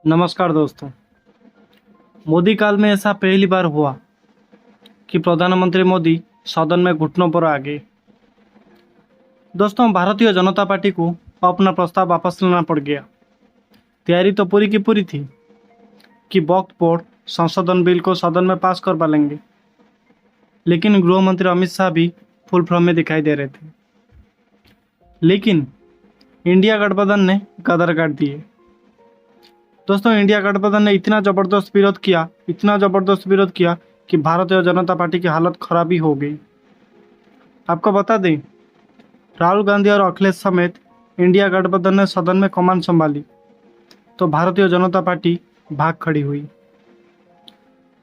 नमस्कार दोस्तों। मोदी काल में ऐसा पहली बार हुआ कि प्रधानमंत्री मोदी सदन में घुटनों पर आ गए। दोस्तों, भारतीय जनता पार्टी को अपना प्रस्ताव वापस लेना पड़ गया। तैयारी तो पूरी की पूरी थी कि वक्त पर संशोधन बिल को सदन में पास करवा लेंगे, लेकिन गृह मंत्री अमित शाह भी फुल फ्रॉम में दिखाई दे रहे थे। लेकिन इंडिया गठबंधन ने कदर काट दिए। दोस्तों, इंडिया गठबंधन ने इतना जबरदस्त विरोध किया कि भारतीय जनता पार्टी की हालत खराब ही हो गई। आपको बता दें, राहुल गांधी और अखिलेश समेत इंडिया गठबंधन ने सदन में कमान संभाली तो भारतीय जनता पार्टी भाग खड़ी हुई।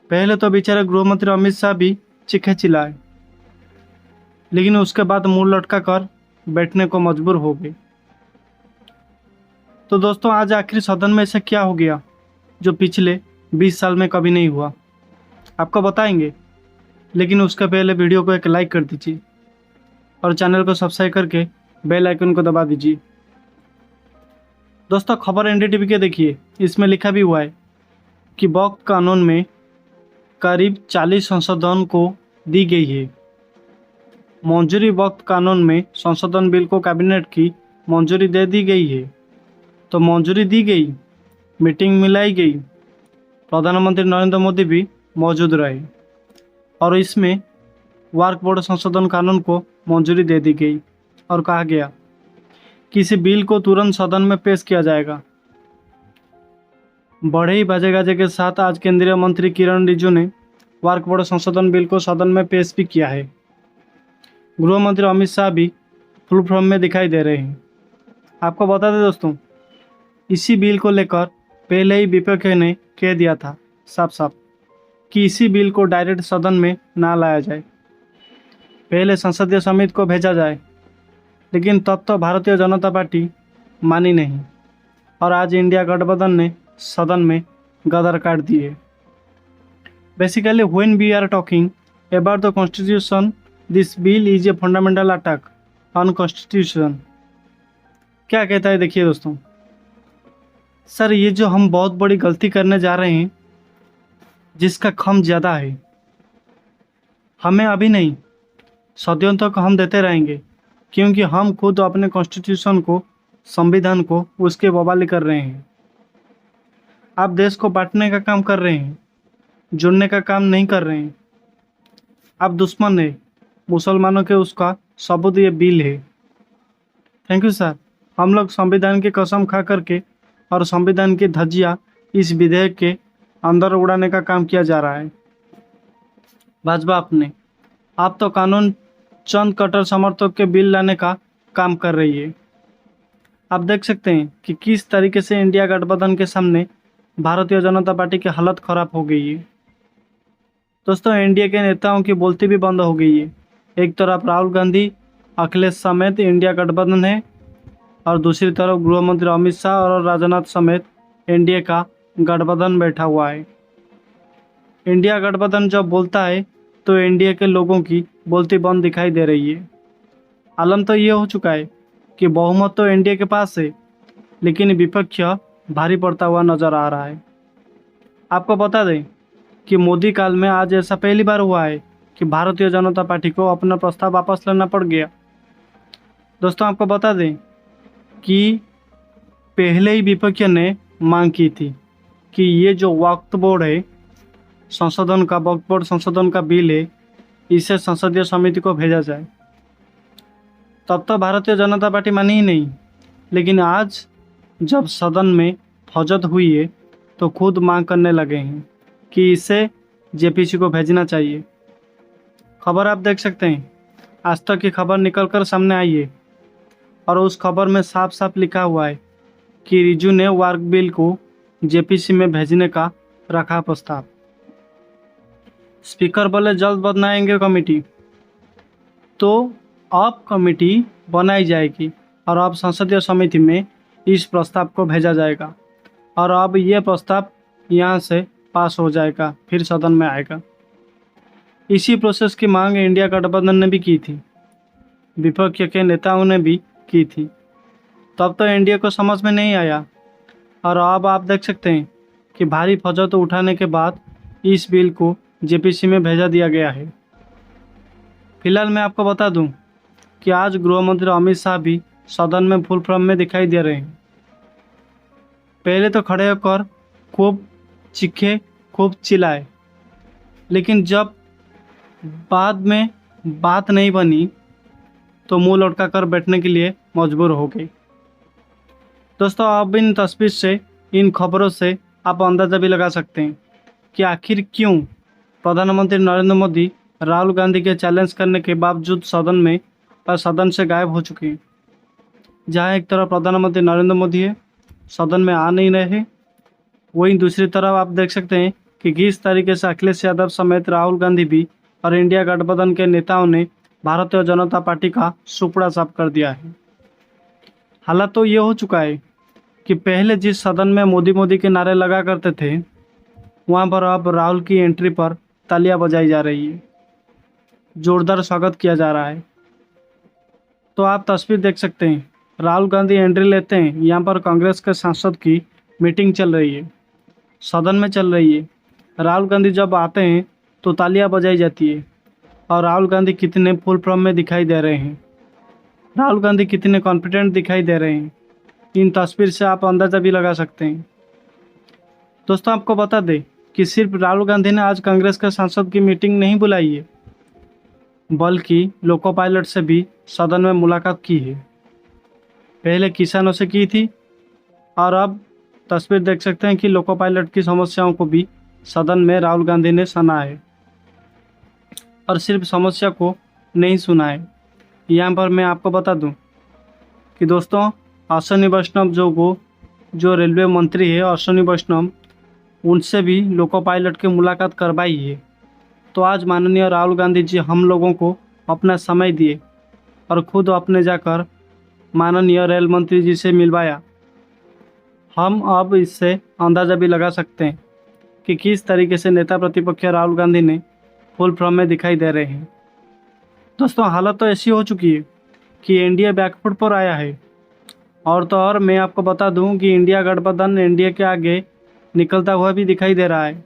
पहले तो बेचारे गृह मंत्री अमित शाह भी चीखे चिल्लाए, लेकिन उसके बाद मुंह लटका कर बैठने को मजबूर हो गए। तो दोस्तों, आज आखिर सदन में ऐसा क्या हो गया जो पिछले 20 साल में कभी नहीं हुआ, आपको बताएंगे। लेकिन उसके पहले वीडियो को एक लाइक कर दीजिए और चैनल को सब्सक्राइब करके बेल आइकन को दबा दीजिए। दोस्तों, खबर एनडीटीवी के देखिए, इसमें लिखा भी हुआ है कि वक्त कानून में करीब 40 संशोधन को दी गई है मंजूरी। वक्त कानून में संशोधन बिल को कैबिनेट की मंजूरी दे दी गई है। तो मंजूरी दी गई, मीटिंग मिलाई गई, प्रधानमंत्री नरेंद्र मोदी भी मौजूद रहे और इसमें वर्क बोर्ड संशोधन कानून को मंजूरी दे दी गई और कहा गया कि इस बिल को तुरंत सदन में पेश किया जाएगा। बड़े ही बाजे गाजे के साथ आज केंद्रीय मंत्री किरण रिजिजू ने वर्क बोर्ड संशोधन बिल को सदन में पेश भी किया है। गृह मंत्री अमित शाह भी फुल फ्रॉम में दिखाई दे रहे हैं। आपको बता दें दोस्तों, इसी बिल को लेकर पहले ही विपक्ष ने कह दिया था साफ साफ कि इसी बिल को डायरेक्ट सदन में ना लाया जाए, पहले संसदीय समिति को भेजा जाए। लेकिन तब तो भारतीय जनता पार्टी मानी नहीं और आज इंडिया गठबंधन ने सदन में गदर काट दिए। Basically when we are talking about the constitution, this bill is a fundamental attack on constitution. क्या कहता है देखिए दोस्तों। सर, ये जो हम बहुत बड़ी गलती करने जा रहे हैं, जिसका खम ज़्यादा है, हमें अभी नहीं सदियों तक हम देते रहेंगे, क्योंकि हम खुद अपने कॉन्स्टिट्यूशन को, संविधान को उसके बवाली कर रहे हैं। आप देश को बांटने का काम कर रहे हैं, जुड़ने का काम नहीं कर रहे हैं। आप दुश्मन है मुसलमानों के, उसका सबूत ये बिल है। Thank you sir. हम लोग संविधान की कसम खा करके और संविधान की धज्जियां इस विधेयक के अंदर उड़ाने का काम किया जा रहा है। भाजपा अपने आप तो कानून चंद कट्टर समर्थक के बिल लाने का काम कर रही है। आप देख सकते हैं कि किस तरीके से इंडिया गठबंधन के सामने भारतीय जनता पार्टी की हालत खराब हो गई है। दोस्तों, एनडीए के नेताओं की बोलती भी बंद हो गई है। एक तरफ राहुल गांधी, अखिलेश समेत इंडिया गठबंधन है और दूसरी तरफ गृह मंत्री अमित शाह और राजनाथ समेत एनडीए का गठबंधन बैठा हुआ है। इंडिया गठबंधन जब बोलता है तो एनडीए के लोगों की बोलती बंद दिखाई दे रही है। आलम तो ये हो चुका है कि बहुमत तो एनडीए के पास है, लेकिन विपक्ष भारी पड़ता हुआ नजर आ रहा है। आपको बता दें कि मोदी काल में आज ऐसा पहली बार हुआ है कि भारतीय जनता पार्टी को अपना प्रस्ताव वापस लेना पड़ गया। दोस्तों, आपको बता दें कि पहले ही विपक्ष ने मांग की थी कि ये जो वक्फ बोर्ड है संशोधन का, वक्फ बोर्ड संशोधन का बिल है, इसे संसदीय समिति को भेजा जाए। तब तो भारतीय जनता पार्टी मानी ही नहीं, लेकिन आज जब सदन में फौजत हुई है तो खुद मांग करने लगे हैं कि इसे जेपीसी को भेजना चाहिए। खबर आप देख सकते हैं, आज तक की खबर निकल कर सामने आई है और उस खबर में साफ साफ लिखा हुआ है कि रिजिजू ने वर्क बिल को जेपीसी में भेजने का रखा प्रस्ताव। स्पीकर बोले जल्द बनाएंगे कमेटी, तो अब कमेटी बनाई जाएगी और अब संसदीय समिति में इस प्रस्ताव को भेजा जाएगा और अब ये प्रस्ताव यहाँ से पास हो जाएगा, फिर सदन में आएगा। इसी प्रोसेस की मांग इंडिया गठबंधन ने भी की थी, विपक्ष के नेताओं ने भी की थी। तब तो एनडीए को समझ में नहीं आया और अब आप देख सकते हैं कि भारी फौजत उठाने के बाद इस बिल को जेपीसी में भेजा दिया गया है। फिलहाल मैं आपको बता दूं कि आज गृह मंत्री अमित शाह भी सदन में फुल फॉर्म में दिखाई दे रहे हैं। पहले तो खड़े होकर खूब चीखे, खूब चिल्लाए, लेकिन जब बाद में बात नहीं बनी तो मुंह लटका कर बैठने के लिए मजबूर हो गए। दोस्तों, अब इन तस्वीर से, इन खबरों से आप अंदाज़ा भी लगा सकते हैं कि आखिर क्यों प्रधानमंत्री नरेंद्र मोदी राहुल गांधी के चैलेंज करने के बावजूद सदन से गायब हो चुके हैं। जहां एक तरफ प्रधानमंत्री नरेंद्र मोदी है, सदन में आ नहीं रहे, वहीं दूसरी तरफ आप देख सकते हैं कि किस तरीके से अखिलेश यादव समेत राहुल गांधी भी और इंडिया गठबंधन के नेताओं ने भारतीय जनता पार्टी का सुपड़ा साफ कर दिया है। हालात तो ये हो चुका है कि पहले जिस सदन में मोदी मोदी के नारे लगा करते थे, वहाँ पर अब राहुल की एंट्री पर तालियां बजाई जा रही है, जोरदार स्वागत किया जा रहा है। तो आप तस्वीर देख सकते हैं, राहुल गांधी एंट्री लेते हैं, यहाँ पर कांग्रेस के सांसद की मीटिंग चल रही है, सदन में चल रही है। राहुल गांधी जब आते हैं तो तालियां बजाई जाती है। और राहुल गांधी कितने फुल फॉर्म में दिखाई दे रहे हैं, राहुल गांधी कितने कॉन्फिडेंट दिखाई दे रहे हैं, इन तस्वीर से आप अंदाज़ा भी लगा सकते हैं। दोस्तों, आपको बता दें कि सिर्फ राहुल गांधी ने आज कांग्रेस के सांसद की मीटिंग नहीं बुलाई है, बल्कि लोको पायलट से भी सदन में मुलाकात की है। पहले किसानों से की थी और अब तस्वीर देख सकते हैं कि लोको पायलट की समस्याओं को भी सदन में राहुल गांधी ने सुना है। और सिर्फ समस्या को नहीं सुना है, यहाँ पर मैं आपको बता दूं कि दोस्तों, अश्विनी वैष्णव जो रेलवे मंत्री है, अश्विनी वैष्णव, उनसे भी लोको पायलट की मुलाकात करवाई है। तो आज माननीय राहुल गांधी जी हम लोगों को अपना समय दिए और खुद अपने जाकर माननीय रेल मंत्री जी से मिलवाया। हम अब इससे अंदाज़ा भी लगा सकते हैं कि किस तरीके से नेता प्रतिपक्ष राहुल गांधी ने फुल फॉर्म में दिखाई दे रहे हैं। दोस्तों, हालत तो ऐसी हो चुकी है कि एनडीए बैकफुट पर आया है। और तो और मैं आपको बता दूं कि इंडिया गठबंधन एनडीए के आगे निकलता हुआ भी दिखाई दे रहा है।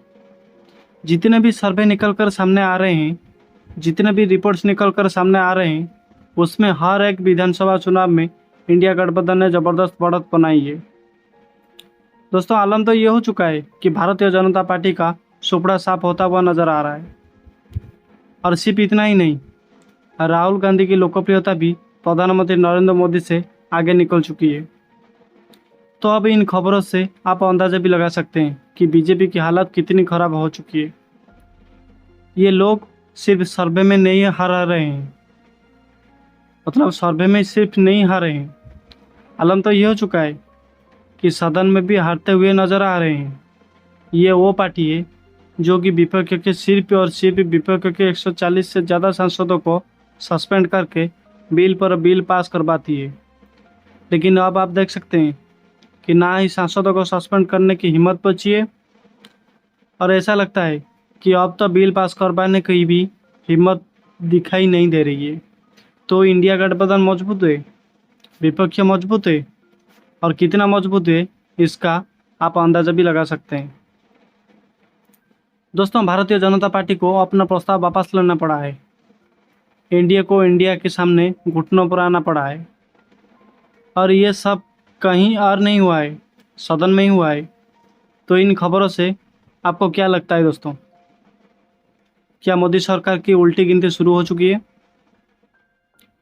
जितने भी सर्वे निकल कर सामने आ रहे हैं, जितने भी रिपोर्ट्स निकल कर सामने आ रहे हैं, उसमें हर एक विधानसभा चुनाव में इंडिया गठबंधन ने ज़बरदस्त बढ़त बनाई है। दोस्तों, आलम तो ये हो चुका है कि भारतीय जनता पार्टी का सुपड़ा साफ होता हुआ नजर आ रहा है। और सिर्फ इतना ही नहीं, राहुल गांधी की लोकप्रियता भी प्रधानमंत्री नरेंद्र मोदी से आगे निकल चुकी है। तो अब इन खबरों से आप अंदाजा भी लगा सकते हैं कि बीजेपी की हालत कितनी खराब हो चुकी है। ये लोग सिर्फ सर्वे में नहीं हार रहे हैं, मतलब सर्वे में सिर्फ नहीं हारे हैं, आलम तो ये हो चुका है कि सदन में भी हारते हुए नजर आ रहे हैं। ये वो पार्टी है जो कि विपक्ष के सिर्फ और सिर्फ विपक्ष के 140 से ज़्यादा सांसदों को सस्पेंड करके बिल पर बिल पास करवाती है। लेकिन अब आप देख सकते हैं कि ना ही सांसदों को सस्पेंड करने की हिम्मत बची है, और ऐसा लगता है कि अब तो बिल पास करवाने की भी हिम्मत दिखाई नहीं दे रही है। तो इंडिया गठबंधन मजबूत है, विपक्ष मजबूत है, और कितना मजबूत है इसका आप अंदाजा भी लगा सकते हैं। दोस्तों, भारतीय जनता पार्टी को अपना प्रस्ताव वापस लेना पड़ा है। एनडीए को इंडिया के सामने घुटनों पर आना पड़ा है, और ये सब कहीं और नहीं हुआ है, सदन में ही हुआ है। तो इन खबरों से आपको क्या लगता है दोस्तों? क्या मोदी सरकार की उल्टी गिनती शुरू हो चुकी है?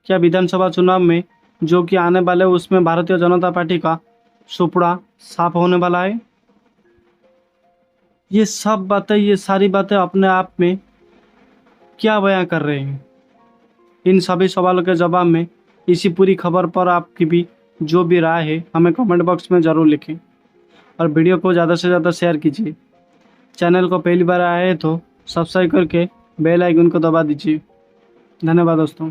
क्या विधानसभा चुनाव में जो कि आने वाले उसमें भारतीय जनता पार्टी का सुपड़ा साफ होने वाला है? ये सब बातें, ये सारी बातें अपने आप में क्या बयां कर रहे हैं? इन सभी सवालों के जवाब में इसी पूरी खबर पर आपकी भी जो भी राय है हमें कमेंट बॉक्स में ज़रूर लिखें, और वीडियो को ज़्यादा से ज़्यादा शेयर कीजिए। चैनल को पहली बार आए तो सब्सक्राइब करके बेल आइकन को दबा दीजिए। धन्यवाद दोस्तों।